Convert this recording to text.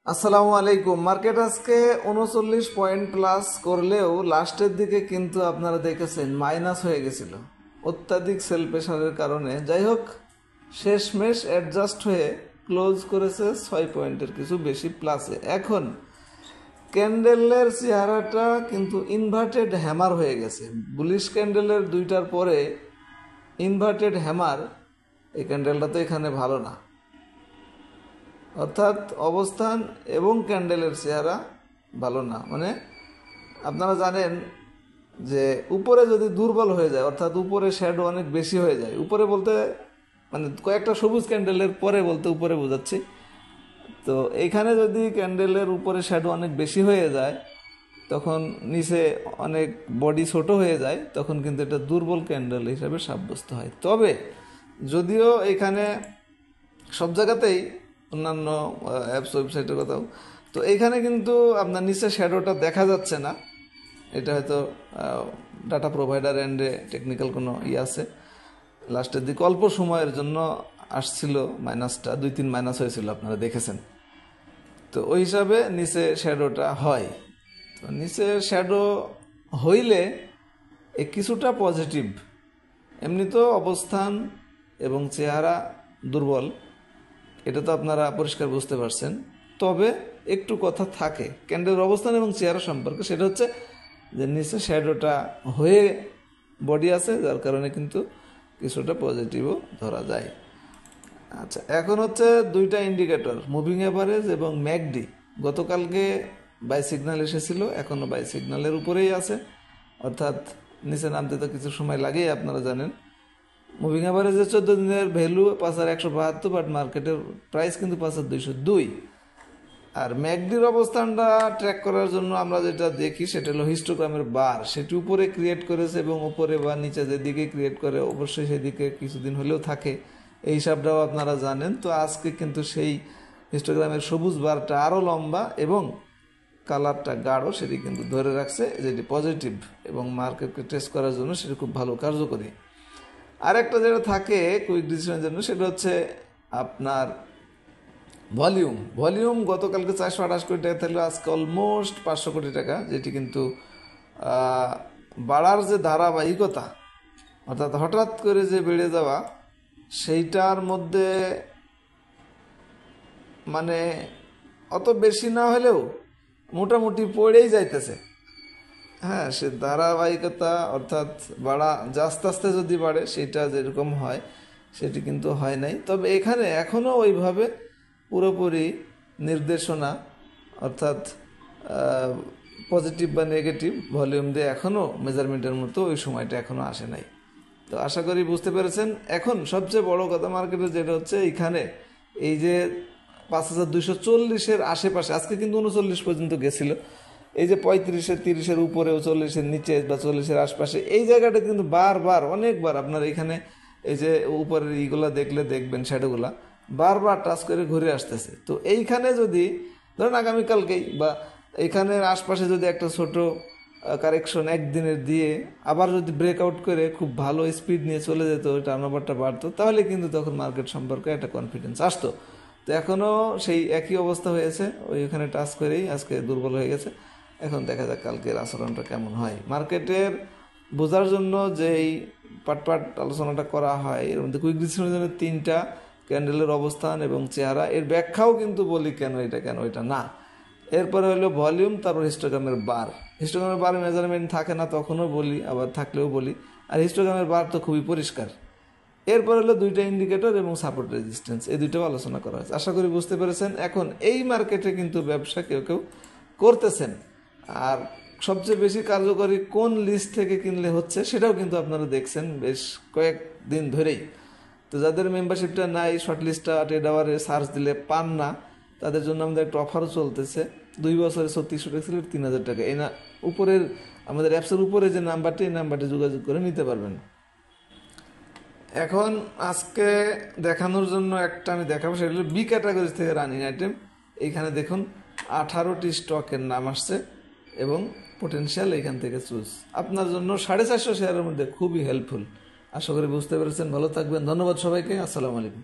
আসসালামু আলাইকুম। মার্কেট আজকে 39 পয়েন্ট প্লাস করলেও লাস্টের দিকে কিন্তু আপনারা দেখেছেন মাইনাস হয়ে গেছিল অত্যাধিক সেল প্রেশারের কারণে। যাই হোক, শেষমেশ অ্যাডজাস্ট হয়ে ক্লোজ করেছে 6 পয়েন্টের কিছু বেশি প্লাসে। এখন ক্যান্ডেলের চেহারাটা কিন্তু ইনভার্টেড হ্যামার হয়ে গেছে। বুলিশ ক্যান্ডেলের দুইটার পরে ইনভার্টেড হ্যামার, এই ক্যান্ডেলটা তো এখানে ভালো না। অর্থাৎ অবস্থান এবং ক্যান্ডেলের চেহারা ভালো না। মানে আপনারা জানেন যে উপরে যদি দুর্বল হয়ে যায়, অর্থাৎ উপরে শ্যাডো অনেক বেশি হয়ে যায়, উপরে বলতে মানে কয়েকটা সবুজ ক্যান্ডেলের পরে বলতে উপরে বোঝাচ্ছি। তো এইখানে যদি ক্যান্ডেলের উপরে শ্যাডো অনেক বেশি হয়ে যায়, তখন নিচে অনেক বডি ছোট হয়ে যায়, তখন কিন্তু এটা দুর্বল ক্যান্ডেল হিসাবে সাব্যস্ত হয়। তবে যদিও এখানে সব জায়গাতেই অন্যান্য অ্যাপস ওয়েবসাইটের কথাও, তো এইখানে কিন্তু আপনার নিচে শ্যাডোটা দেখা যাচ্ছে না। এটা হয়তো ডাটা প্রোভাইডার এন্ডে টেকনিক্যাল কোনো আছে। লাস্টের দিকে অল্প সময়ের জন্য আসছিল মাইনাসটা, 2-3 মাইনাস হয়েছিল, আপনারা দেখেছেন। তো ওই হিসাবে নিচে শ্যাডোটা হয়। তো নিচে শ্যাডো হইলে কিছুটা পজিটিভ। এমনি তো অবস্থান এবং চেহারা দুর্বল, এটা তো আপনারা পরিষ্কার বুঝতে পারছেন। তবে একটু কথা থাকে ক্যান্ডেলের অবস্থান এবং চেহারা সম্পর্কে, সেটা হচ্ছে যে নিচে শ্যাডোটা হয়ে বডি আছে, যার কারণে কিন্তু কিছুটা পজিটিভও ধরা যায়। আচ্ছা, এখন হচ্ছে দুইটা ইন্ডিকেটর, মুভিং অ্যাভারেজ এবং ম্যাকডি। গতকালকে বাই সিগন্যাল এসেছিল, এখনও বাই সিগন্যালের উপরেই আছে, অর্থাৎ নিচে নামতে তো কিছু সময় লাগেই, আপনারা জানেন। মুভিং অ্যাভারেজের 14 দিনের ভ্যালু 5172, বাট মার্কেটের প্রাইস কিন্তু 5202। আর ম্যাকডির অবস্থানটা ট্র্যাক করার জন্য আমরা যেটা দেখি সেটা হলো হিস্টোগ্রামের বার। সেটি উপরে ক্রিয়েট করেছে এবং উপরে বা নিচে যেদিকে ক্রিয়েট করে অবশ্যই সেদিকে কিছুদিন হলেও থাকে, এই হিসাবটাও আপনারা জানেন। তো আজকে কিন্তু সেই হিস্টোগ্রামের সবুজ বারটা আরও লম্বা এবং কালারটা গাঢ়, সেটি কিন্তু ধরে রাখছে, যেটি পজিটিভ এবং মার্কেটকে টেস্ট করার জন্য সেটি খুব ভালো কার্যকরী। আরেকটা যেটা থাকে কুইক ডিসিশনের জন্য, সেটা হচ্ছে আপনার ভলিউম। গতকালকে 428 কোটি টাকা থাকলে আজকে অলমোস্ট 500 কোটি টাকা, যেটি কিন্তু বাড়ার যে ধারাবাহিকতা, অর্থাৎ হঠাৎ করে যে বেড়ে যাওয়া, সেইটার মধ্যে মানে অত বেশি না হলেও মোটামুটি পড়েই যাইতেছে। হ্যাঁ, সে ধারাবাহিকতা অর্থাৎ বাড়া আস্তে আস্তে যদি বাড়ে, সেটা যেরকম হয় সেটি কিন্তু হয় নাই। তবে এখানে এখনও ওইভাবে পুরোপুরি নির্দেশনা, অর্থাৎ পজিটিভ বা নেগেটিভ ভলিউম দিয়ে এখনও মেজারমেন্টের মতো ওই সময়টা এখনও আসে নাই। তো আশা করি বুঝতে পেরেছেন। এখন সবচেয়ে বড় কথা মার্কেটে যেটা হচ্ছে, এইখানে এই যে 5240-এর আশেপাশে আজকে কিন্তু 39 পর্যন্ত গেছিল, এই যে 35-এর 30-এর উপরে, 40-এর নিচে বা 40-এর আশপাশে, এই জায়গাটা কিন্তু বারবার অনেকবার আপনার এখানে এই যে উপরের এইগুলা দেখলে দেখবেন শ্যাডোগুলা বারবার টাচ করে ঘুরে আসতেছে। তো এইখানে যদি ধরেন আগামীকালকেই বা এইখানের আশপাশে যদি একটা ছোট কারেকশন একদিনের দিয়ে আবার যদি ব্রেকআউট করে খুব ভালো স্পিড নিয়ে চলে যেত, টার্নওভারটা বাড়তো, তাহলে কিন্তু তখন মার্কেট সম্পর্কে একটা কনফিডেন্স আসতো। তো এখনও সেই একই অবস্থা হয়েছে, ওইখানে টাচ করেই আজকে দুর্বল হয়ে গেছে। এখন দেখা যাক কালকের আচরণটা কেমন হয়। মার্কেটের বোঝার জন্য যে এই পাট আলোচনাটা করা হয়, এর মধ্যে কুইক ডিসিশনের জন্য 3টা ক্যান্ডেলের অবস্থান এবং চেহারা, এর ব্যাখ্যাও কিন্তু বলি কেন এটা না। এরপরে হলো ভলিউম, তারপর হিস্টোগ্রামের বার। হিস্টোগ্রামের বার মেজারমেন্ট থাকে না তখনও বলি, আবার থাকলেও বলি। আর হিস্টোগ্রামের বার তো খুবই পরিষ্কার। এরপর হলো 2টা ইন্ডিকেটর এবং সাপোর্ট রেজিস্ট্যান্স, এই 2টাও আলোচনা করা হয়েছে। আশা করি বুঝতে পেরেছেন। এখন এই মার্কেটে কিন্তু ব্যবসা কেউ করতেছেন, আর সবচেয়ে বেশি কার্যকরী কোন লিস্ট থেকে কিনলে হচ্ছে সেটাও কিন্তু আপনারা দেখছেন বেশ কয়েকদিন ধরেই। তো যাদের মেম্বারশিপটা নাই, শর্ট লিস্টটা ট্রেড আওয়ারে সার্চ দিলে পান না, তাদের জন্য আমাদের একটা অফারও চলতেছে। 2 বছরে 3600 টাকা ছিল, 3000 টাকা। এই না উপরের আমাদের অ্যাপসের উপরে যে নাম্বারটি, এই নাম্বারটি যোগাযোগ করে নিতে পারবেন। এখন আজকে দেখানোর জন্য একটা আমি দেখাবো, সেটা হলো বি ক্যাটাগরি থেকে রানিং আইটেম। এইখানে দেখুন 18টি স্টকের নাম আসছে এবং পোটেনশিয়াল এইখান থেকে চুজ। আপনার জন্য 450 শেয়ারের মধ্যে খুবই হেল্পফুল। আশা করি বুঝতে পেরেছেন। ভালো থাকবেন। ধন্যবাদ সবাইকে। আসসালামু আলাইকুম।